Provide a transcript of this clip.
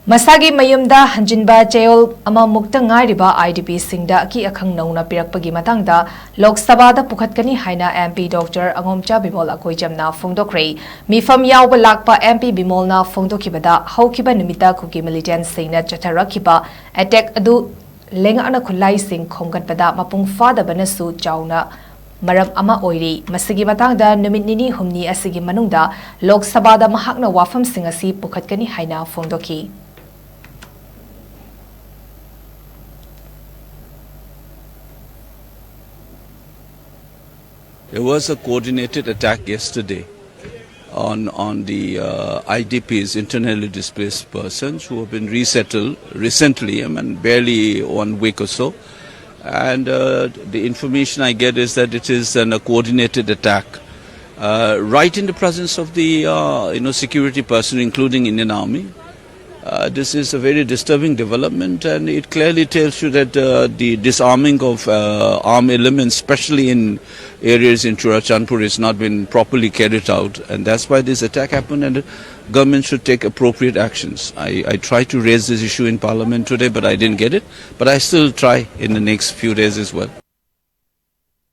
Masagi Mayumda Hanjinba Chayol Mukta Ngairiba Idps singda Aki Akhang Nouna Pirakpa Matangda Lok Sabha da PUKHATKANI HAINA MP Dr. BIMOL AKOIJAM na PHONGDOKKHRE Mifam Yauba Lakpa MP BIMOL na PHONGDOKKHIBada Haukiba Numita Kuki Militant Singna Chatarakiba Attack Adu Lenga Ana Kulai Sing Khonggatpada Mapung Fada Banasu Chauna Maram ama oiri masigi matangda numit nini humni asigi manungda Lok Sabha da mahakna wafam singasi PUKHATKANI HAINA PHONGDOKKHI There was a coordinated attack yesterday on the IDPs, internally displaced persons, who have been resettled recently, barely 1 week or so. And the information I get is that it is a coordinated attack, right in the presence of the security personnel, including Indian Army. This is a very disturbing development, and it clearly tells you that the disarming of armed elements, especially in areas in Churachandpur, has not been properly carried out, and that's why this attack happened, and the government should take appropriate actions. I tried to raise this issue in Parliament today, but I didn't get it, but I still try in the next few days as well.